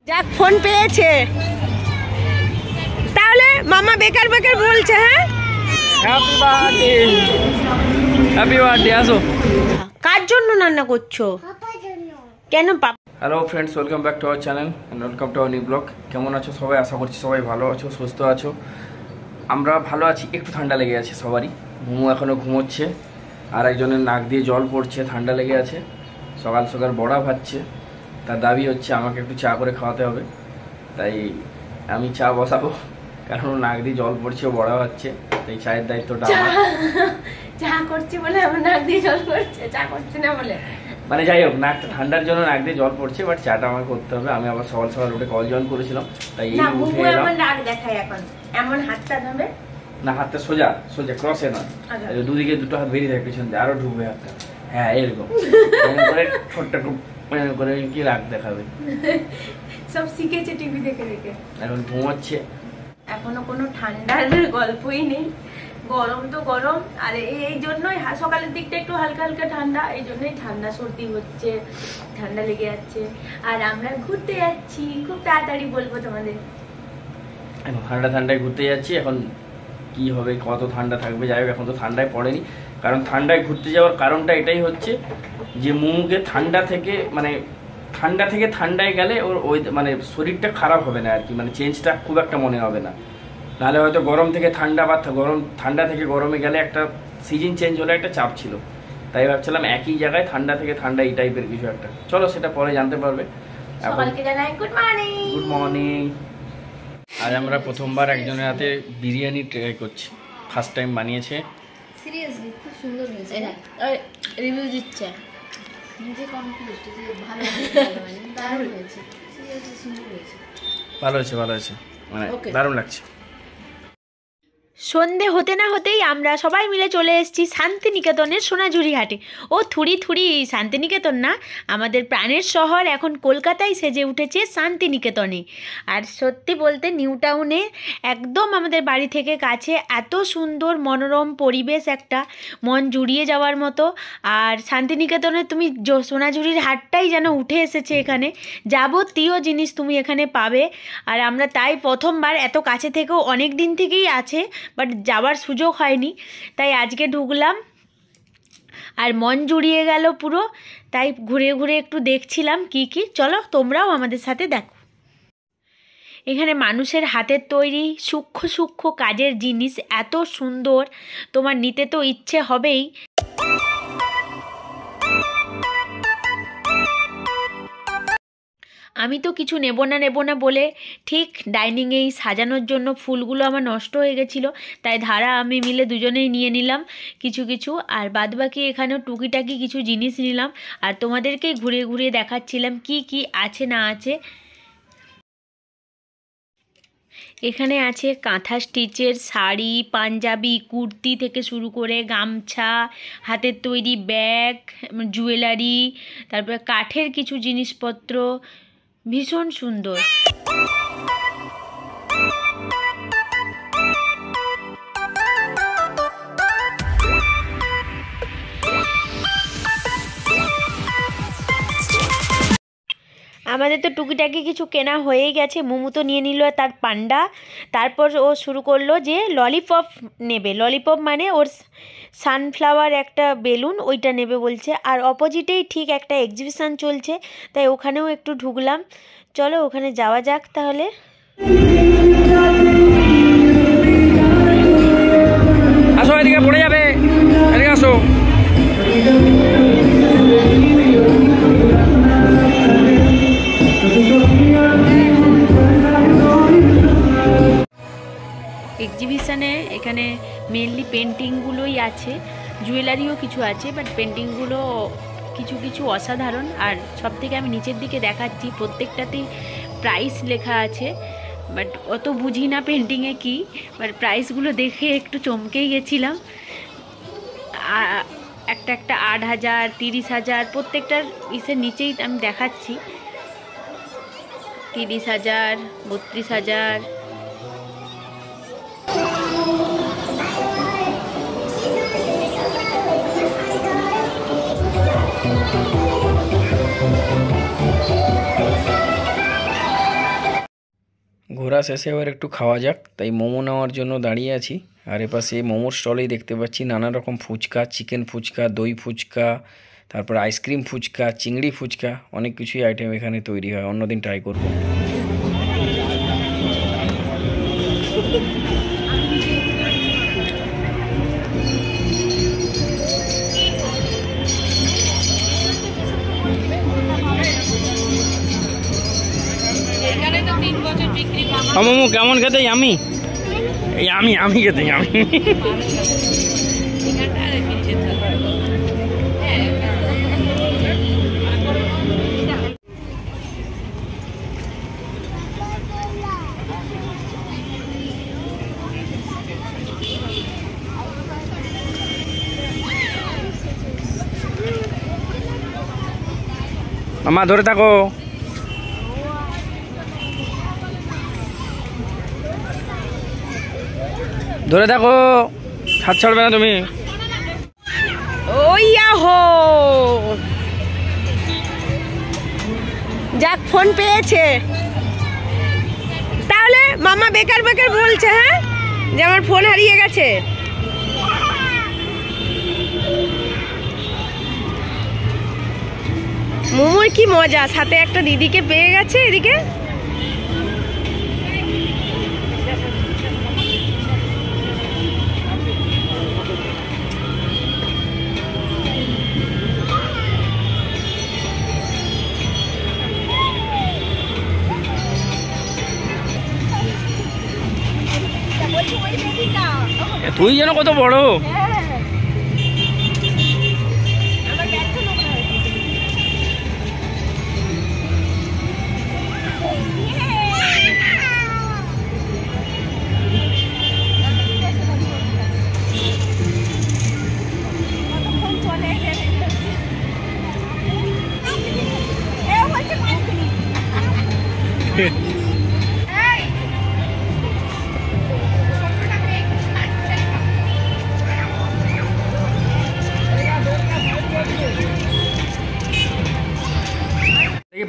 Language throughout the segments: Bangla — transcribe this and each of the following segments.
যাক ফোন পেয়েছে, তাহলে মামা বেকার বেকার বলছে। হ্যাঁ, হ্যাপি বার্থডে, হ্যাপি বার্থডে। আসো। কার জন্য রান্না করছো? কেন? Hello friends, welcome back to our channel and welcome to our new blog. কেমন আছো সবাই? আশা করছি সবাই ভালো আছো, সুস্থ আছো। আমরা ভালো আছি, একটু ঠান্ডা লেগে আছে সবারই। মোমো এখনও ঘুমোচ্ছে, আর একজনের নাক দিয়ে জল পড়ছে, ঠান্ডা লেগে আছে। সকাল সকাল বড়া ভাজছে, তার দাবি হচ্ছে আমাকে একটু চা করে খাওয়াতে হবে। তাই আমি চা বসাবো, কারণ নাক দিয়ে জল পড়ছে, বড়া ভাজছে, তাই চায়ের দায়িত্বটা আমার। চা করছি বলে আমার নাক দিয়ে জল পড়ছে, চা করছি না বলে। মানে যাই হোক, নাকটা ঠান্ডার জন্য নাক দিয়ে জল পড়ছে, বাট চাটা আমাকে করতে হবে। আমি আবার সকাল সকাল উঠে কল জয়েন করেছিলাম, তাই এই উঠে এলাম। নাক দেখাই এখন, এমন হাতটা ধরবে না, হাতটা সোজা সোজা, ক্রসে না, দুদিকে দুটো হাত বেরিয়ে থাকে পিছন দিয়ে, আরো ঢুকবে হাতটা। হ্যাঁ, এরকম করে ছোট্ট করে কি রাগ দেখাবে। সব শিখেছে টিভি দেখে দেখে। এখন ঘুমাচ্ছে, এখনো কোনো ঠান্ডার গল্পই নেই। গরম তো গরম, আর এই জন্যই সকালের দিকটা একটু হালকা হালকা ঠান্ডা, এই জন্যই ঠান্ডা সর্দি হচ্ছে, ঠান্ডা লেগে যাচ্ছে। আর আমরা ঘুরতে যাচ্ছি, খুব তাড়াতাড়ি বলবো তোমাদের। এখন ঠান্ডায় ঘুরতে যাচ্ছি। এখন কি হবে, কত ঠান্ডা থাকবে, যাই হোক, এখন তো ঠান্ডায় পড়েনি। কারণ ঠান্ডায় ঘুরতে যাওয়ার কারণটা এটাই হচ্ছে যে মোমোকে ঠান্ডা থেকে ঠান্ডায় গেলে ওর ওই মানে শরীরটা খারাপ হবে না আর কি, মানে চেঞ্জটা খুব একটা মনে হবে না। নাহলে হয়তো গরম থেকে ঠান্ডা বা ঠান্ডা থেকে গরমে গেলে একটা সিজন চেঞ্জ হলে একটা চাপ ছিল। তাই ভাবছিলাম একই জায়গায় ঠান্ডা থেকে ঠান্ডা এই টাইপের কিছু একটা। চলো, সেটা পরে জানতে পারবে। Good morning. আজ আমরা প্রথমবার একজনের হাতে বিরিয়ানি ট্রাই করছি, ফার্স্ট টাইম বানিয়েছে। সিরিয়াসলি খুব সুন্দর হয়েছে। রিভিউ দিচ্ছে, নিজে কনফিউজড যে ভালো হয়েছে, দারুণ হয়েছে, সিরিয়াসলি সুন্দর হয়েছে, ভালো হয়েছে, মানে দারুণ লাগছে। সন্ধে হতে না হতেই আমরা সবাই মিলে চলে এসেছি শান্তিনিকেতনের সোনাঝুরি হাটে। ও থুড়ি শান্তিনিকেতন না, আমাদের প্রাণের শহর এখন কলকাতায় সেজে উঠেছে শান্তিনিকেতনে। আর সত্যি বলতে নিউ টাউনে একদম আমাদের বাড়ি থেকে কাছে, এত সুন্দর মনোরম পরিবেশ, একটা মন জুড়িয়ে যাওয়ার মতো। আর শান্তিনিকেতনে তুমি সোনাঝুরির হাটটাই যেন উঠে এসেছে, এখানে যাবতীয় জিনিস তুমি এখানে পাবে। আর আমরা তাই প্রথমবার, এত কাছে থেকেও অনেক দিন থেকেই আছে, বাট যাওয়ার সুযোগ হয়নি, তাই আজকে ঢুকলাম আর মন জুড়িয়ে গেল পুরো। তাই ঘুরে ঘুরে একটু দেখছিলাম কি চলো তোমরাও আমাদের সাথে দেখো। এখানে মানুষের হাতের তৈরি সূক্ষ্ম কাজের জিনিস এত সুন্দর, তোমার নিতে তো ইচ্ছে হবেই। আমি তো কিছু নেব না বলে ঠিক ডাইনিংয়েই সাজানোর জন্য ফুলগুলো আমার নষ্ট হয়ে গেছিলো, তাই ধারা আমি মিলে দুজনেই নিয়ে নিলাম কিছু, আর বাদবাকি এখানেও টুকিটাকি কিছু জিনিস নিলাম। আর তোমাদেরকেই ঘুরে ঘুরে দেখাচ্ছিলাম কি আছে না আছে। এখানে আছে কাঁথা স্টিচের শাড়ি, পাঞ্জাবি, কুর্তি থেকে শুরু করে গামছা, হাতের তৈরি ব্যাগ, জুয়েলারি, তারপরে কাঠের কিছু জিনিসপত্র, ভীষণ সুন্দর। আমাদের তো টুকিটাকি কিছু কেনা হয়েই গেছে। মোমো তো নিয়ে নিল তার পান্ডা, তারপর ও শুরু করলো যে ললিপপ নেবে। ললিপপ মানে ওর সানফ্লাওয়ার একটা বেলুন, ওইটা নেবে বলছে। আর অপোজিটেই ঠিক একটা এক্সিবিশন চলছে, তাই ওখানেও একটু ঢুকলাম। চলো ওখানে যাওয়া যাক তাহলে। আসো, এদিকে পড়ে যাবে, এদিকে আসো। এক্সিবিশনে এখানে মেনলি পেন্টিংগুলোই আছে, জুয়েলারিও কিছু আছে, বাট পেন্টিংগুলো কিছু অসাধারণ। আর সব থেকে আমি নিচের দিকে দেখাচ্ছি, প্রত্যেকটাতেই প্রাইস লেখা আছে, বাট অত বুঝি না পেন্টিংয়ে কি, বাট প্রাইসগুলো দেখে একটু চমকেই গেছিলাম। একটা 8,000, 30,000, প্রত্যেকটার ইসের নিচেই আমি দেখাচ্ছি, 30,000, 32,000। ঘোরা শেষে এবার একটু খাওয়া যাক, তাই মোমো নেওয়ার জন্য দাঁড়িয়ে আছি। আর এপাশে মোমোর স্টলেই দেখতে পাচ্ছি নানা রকম ফুচকা, চিকেন ফুচকা, দই ফুচকা, তারপর আইসক্রিম ফুচকা, চিংড়ি ফুচকা, অনেক কিছুই আইটেম এখানে তৈরি হয়। অন্যদিন ট্রাই করবো। মোমো কেমন খেতে? আমি আমি খেতে আমি মামা ধরে থাকো। ধরে থাকো, হাত ছাড়বে না তুমি। ওইয়া হো, যাক ফোন পেয়েছে। তাহলে মামা বেকার বেকার বলছে, হ্যাঁ, যে আমার ফোন হারিয়ে গেছে। মোমোর কি মজা, সাথে একটা দিদিকে পেয়ে গেছে এদিকে। তুই যেন কত বড়।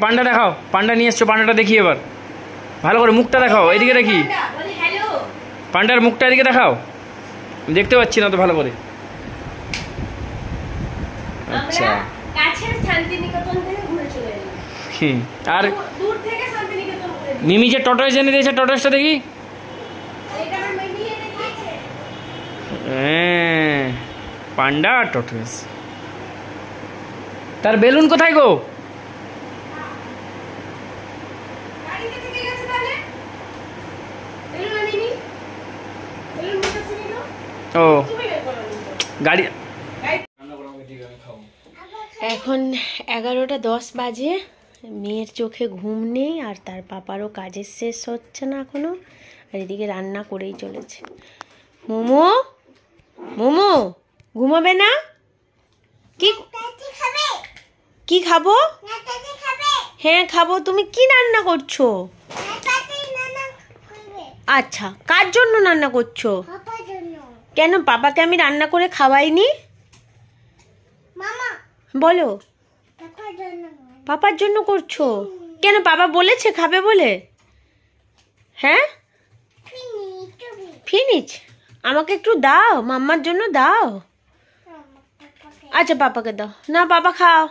পান্ডা দেখাও, পান্ডা নিয়ে এসছো, পান্ডাটা দেখি এবার ভালো করে। মুখটা দেখাও, এদিকে দেখি। পান্ডার মুখটা এদিকে দেখাও, দেখতে পাচ্ছি না তো ভালো করে। আচ্ছা, আর মিমি যে টটয়েস এনে দিয়েছে, টটয়েসটা দেখি। হ্যাঁ, পান্ডা আর টটয়েস। তার বেলুন কোথায় গো? ও গাড়ি। এখন 11:10 বাজে। মেয়ের চোখে ঘুম নেই, আর তার পাপারও কাজের শেষ হচ্ছে না এখনো, আর এদিকে রান্না করেই চলেছে। মোমো, মোমো ঘুমাবে না? কি কি খাবো? হ্যাঁ খাবো। তুমি কি রান্না করছো? আচ্ছা, কার জন্য রান্না করছো? কেন, পাপাকে আমি রান্না করে খাওয়াইনি? বলো, পাপার জন্য করছো কেন? পাপা বলেছে খাবে বলে? হ্যাঁ, ফিনিশ। আমাকে একটু দাও, মাম্মার জন্য দাও। আচ্ছা পাপাকে দাও না, পাপা খাও।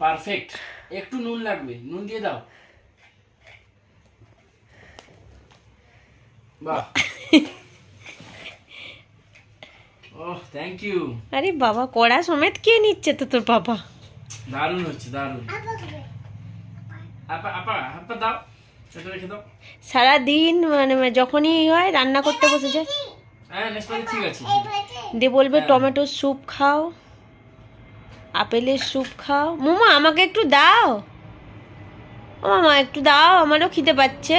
পারফেক্ট। একটু নুন লাগবে, নুন দিয়ে দাও। বাহ, ওহ থ্যাংক ইউ। আরে বাবা, কড়া সমেত কে নিচ্ছে তো তোর পাপা। দারুণ হচ্ছে, দারুণ। আপা আপা আপা দাও, সেটা রেখে দাও। সারাদিন মানে যখনই হয় রান্না করতে বসেছে, হ্যাঁ ঠিক আছে, দিয়ে বলবে টমেটোর স্যুপ খাও, আপেলের স্যুপ খাও। মোমো আমাকে একটু দাও, ও মামা একটু দাও, আমারও খিদে পাচ্ছে।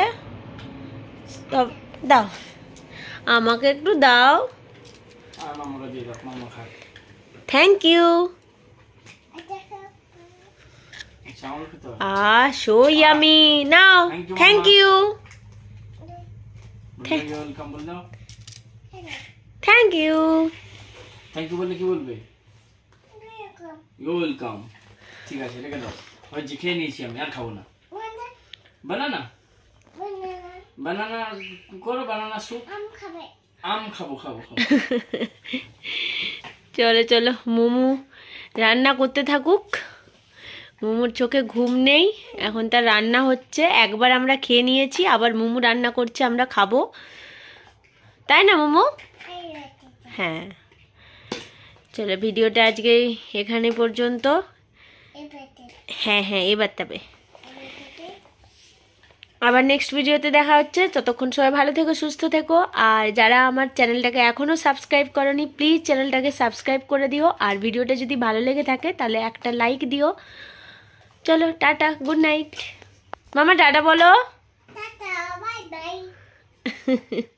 দাও, আমাকে একটু দাও। Thank you. So yummy. নাও, thank you. Thank you. Thank you বললে কি বলবে? You welcome. ঠিক আছে রেখে দাও, হয়েছে, খেয়ে নিয়েছি আমি, আর খাবো না। বানানা বানানা করো, বানানা স্যুপ। আম খাবো খাবো খাবো। চলো চলো, মোমো রান্না করতে থাকুক। মোমোর চোখে ঘুম নেই, এখন তার রান্না হচ্ছে। একবার আমরা খেয়ে নিয়েছি, আবার মোমো রান্না করছে, আমরা খাবো, তাই না মোমো? হ্যাঁ, চলো ভিডিওটা আজকে এখানে পর্যন্ত। হ্যাঁ হ্যাঁ, এবার তবে আবার নেক্সট ভিডিওতে দেখা হচ্ছে। ততক্ষণ সবাই ভালো থেকো, সুস্থ থেকো। আর যারা আমার চ্যানেলটাকে এখনও সাবস্ক্রাইব করনি, প্লিজ চ্যানেলটাকে সাবস্ক্রাইব করে দিও। আর ভিডিওটা যদি ভালো লেগে থাকে তাহলে একটা লাইক দিও। চলো টাটা, গুড নাইট। মামা টাটা বলো।